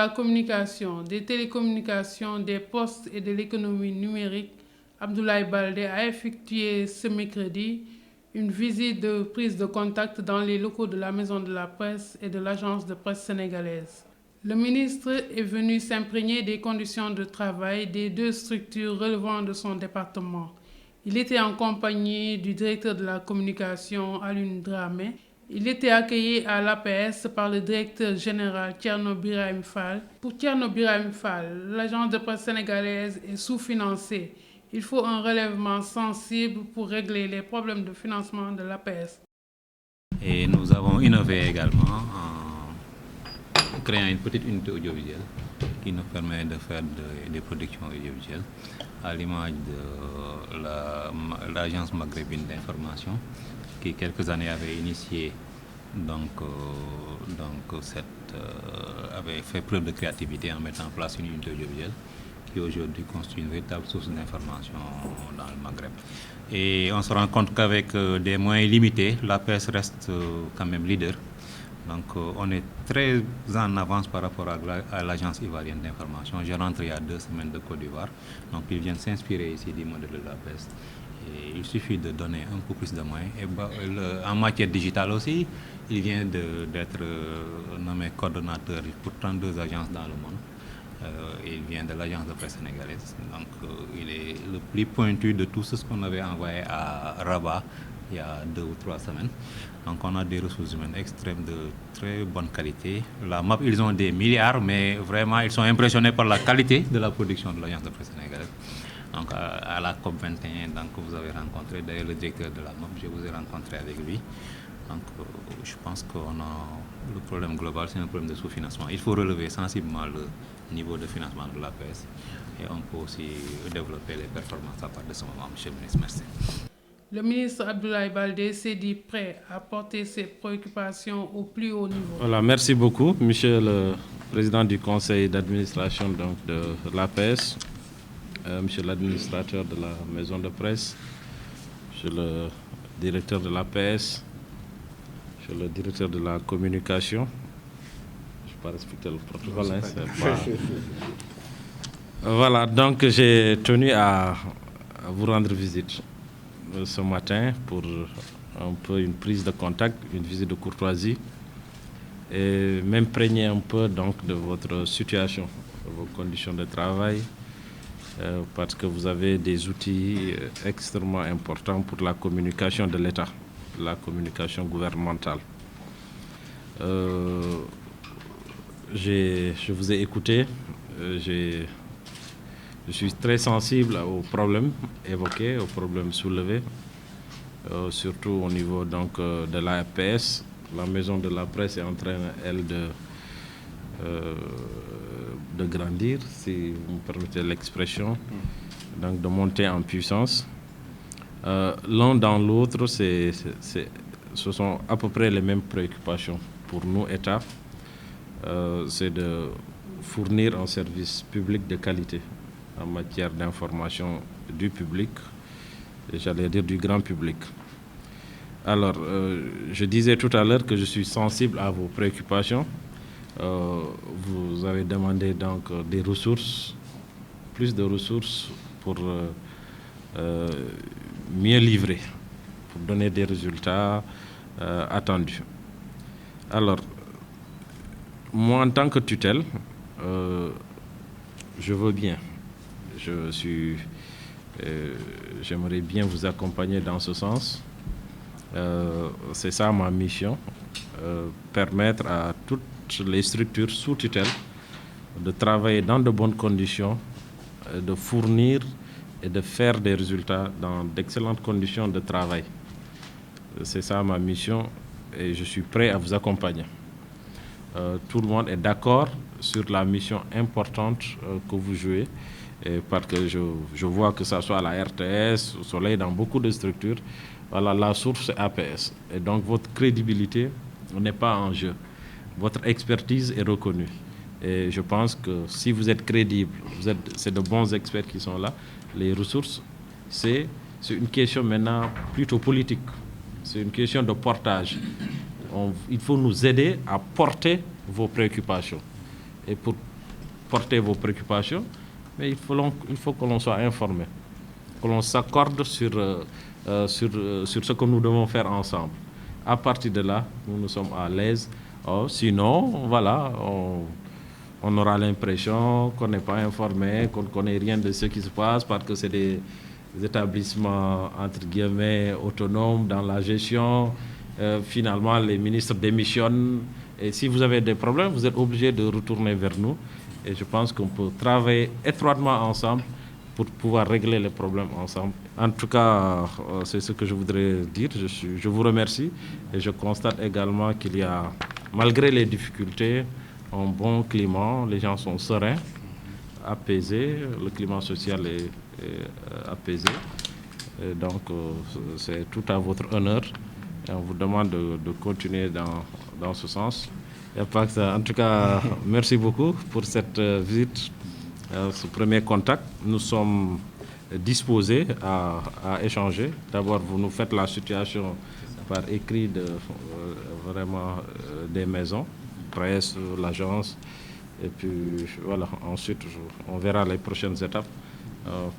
la communication, des télécommunications, des postes et de l'économie numérique, Abdoulaye Baldé a effectué ce mercredi une visite de prise de contact dans les locaux de la Maison de la Presse et de l'Agence de presse sénégalaise. Le ministre est venu s'imprégner des conditions de travail des deux structures relevant de son département. Il était en compagnie du directeur de la communication, Alioune Dramé. Il était accueilli à l'APS par le directeur général Thierno Birahim Fall. Pour Thierno Birahim Fall, l'agence de presse sénégalaise est sous-financée. Il faut un relèvement sensible pour régler les problèmes de financement de l'APS. Et nous avons innové également en créant une petite unité audiovisuelle qui nous permet de faire des productions audiovisuelles à l'image de l'agence maghrébine d'information qui quelques années avait initié avait fait preuve de créativité en mettant en place une unité audiovisuelle qui aujourd'hui constitue une véritable source d'information dans le Maghreb. Et on se rend compte qu'avec des moyens limités, l'APS reste quand même leader. Donc on est très en avance par rapport à l'agence ivoirienne d'information. J'ai rentré il y a 2 semaines de Côte d'Ivoire. Donc ils viennent s'inspirer ici du modèle de l'APS. Et il suffit de donner un peu plus de moyens. Et en matière digitale aussi, il vient d'être nommé coordonnateur pour 32 agences dans le monde. Il vient de l'agence de presse sénégalaise. Donc il est le plus pointu de tout ce qu'on avait envoyé à Rabat il y a 2 ou 3 semaines. Donc on a des ressources humaines extrêmes de très bonne qualité. La MAP, ils ont des milliards, mais vraiment ils sont impressionnés par la qualité de la production de l'agence de presse sénégalaise. Donc à la COP21, donc, vous avez rencontré d'ailleurs le directeur de la MAP, je vous ai rencontré avec lui. Donc je pense que le problème global, c'est un problème de sous-financement. Il faut relever sensiblement le niveau de financement de l'APS et on peut aussi développer les performances à partir de ce moment. Monsieur le ministre, merci. Le ministre Abdoulaye Baldé s'est dit prêt à porter ses préoccupations au plus haut niveau. Voilà, merci beaucoup, monsieur le président du conseil d'administration de l'APS, monsieur l'administrateur de la maison de presse, monsieur le directeur de l'APS, monsieur le directeur de la communication. Je ne vais pas respecter le protocole. Voilà, donc j'ai tenu à vous rendre visite ce matin pour un peu une prise de contact, une visite de courtoisie et m'imprégner un peu donc de votre situation, de vos conditions de travail, parce que vous avez des outils extrêmement importants pour la communication de l'État, la communication gouvernementale. Je vous ai écouté, je suis très sensible aux problèmes évoqués, aux problèmes soulevés, surtout au niveau donc, de l'APS. La maison de la presse est en train, elle, de grandir, si vous me permettez l'expression, donc de monter en puissance. L'un dans l'autre, ce sont à peu près les mêmes préoccupations pour nous, État. C'est de fournir un service public de qualité en matière d'information du public, et j'allais dire du grand public. Alors, je disais tout à l'heure que je suis sensible à vos préoccupations. Vous avez demandé donc des ressources, plus de ressources pour mieux livrer, pour donner des résultats attendus. Alors, moi en tant que tutelle, je veux bien. J'aimerais bien vous accompagner dans ce sens. C'est ça ma mission, permettre à toutes les structures sous tutelle de travailler dans de bonnes conditions, de fournir et de faire des résultats dans d'excellentes conditions de travail. C'est ça ma mission et je suis prêt à vous accompagner. Tout le monde est d'accord sur la mission importante que vous jouez, parce que je vois que ça soit à la RTS, au Soleil, dans beaucoup de structures, voilà, la source est APS. Et donc votre crédibilité n'est pas en jeu. Votre expertise est reconnue. Et je pense que si vous êtes crédible, c'est de bons experts qui sont là, les ressources, c'est une question maintenant plutôt politique. C'est une question de portage. Il faut nous aider à porter vos préoccupations. Et pour porter vos préoccupations, mais il faut que l'on soit informé, que l'on s'accorde sur ce que nous devons faire ensemble. À partir de là, nous sommes à l'aise. Sinon, voilà, on aura l'impression qu'on n'est pas informé, qu'on ne connaît rien de ce qui se passe parce que c'est des établissements, entre guillemets, autonomes dans la gestion. Finalement, les ministres démissionnent. Et si vous avez des problèmes, vous êtes obligés de retourner vers nous. Et je pense qu'on peut travailler étroitement ensemble pour pouvoir régler les problèmes ensemble. En tout cas, c'est ce que je voudrais dire. Je vous remercie et je constate également qu'il y a, malgré les difficultés, un bon climat. Les gens sont sereins, apaisés. Le climat social est apaisé. Et donc, c'est tout à votre honneur. Et on vous demande de continuer dans ce sens. Il n'y a pas que ça. En tout cas, merci beaucoup pour cette visite, ce premier contact. Nous sommes disposés à échanger. D'abord, vous nous faites la situation par écrit vraiment des maisons, presse, l'agence. Et puis voilà, ensuite, on verra les prochaines étapes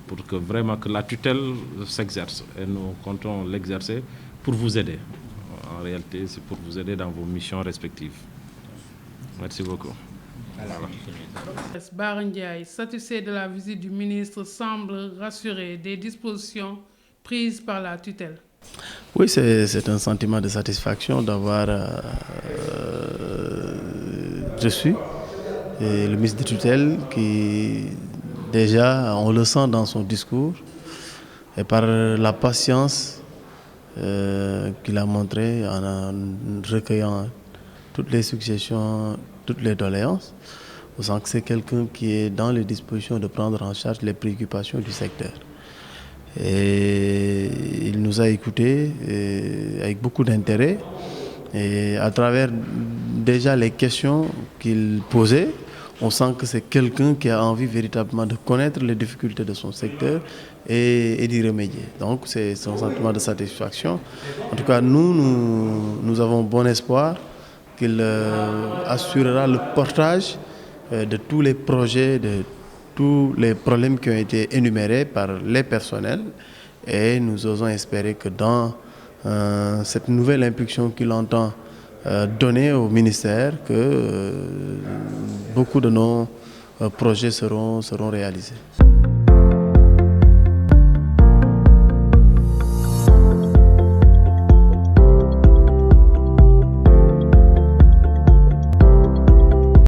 pour que vraiment que la tutelle s'exerce. Et nous comptons l'exercer pour vous aider. En réalité, c'est pour vous aider dans vos missions respectives. Merci beaucoup. Bara Ndiaye, satisfait de la visite du ministre, semble rassuré des dispositions prises par la tutelle. Oui, c'est un sentiment de satisfaction d'avoir reçu le ministre de tutelle qui, déjà, on le sent dans son discours et par la patience qu'il a montré en recueillant toutes les suggestions, toutes les doléances. On sent que c'est quelqu'un qui est dans les dispositions de prendre en charge les préoccupations du secteur. Et il nous a écoutés avec beaucoup d'intérêt. Et à travers déjà les questions qu'il posait, on sent que c'est quelqu'un qui a envie véritablement de connaître les difficultés de son secteur et d'y remédier. Donc c'est un sentiment de satisfaction. En tout cas, nous avons bon espoir qu'il assurera le portage de tous les projets, de tous les problèmes qui ont été énumérés par les personnels. Et nous osons espérer que dans cette nouvelle impulsion qu'il entend donner au ministère, que beaucoup de nos projets seront réalisés.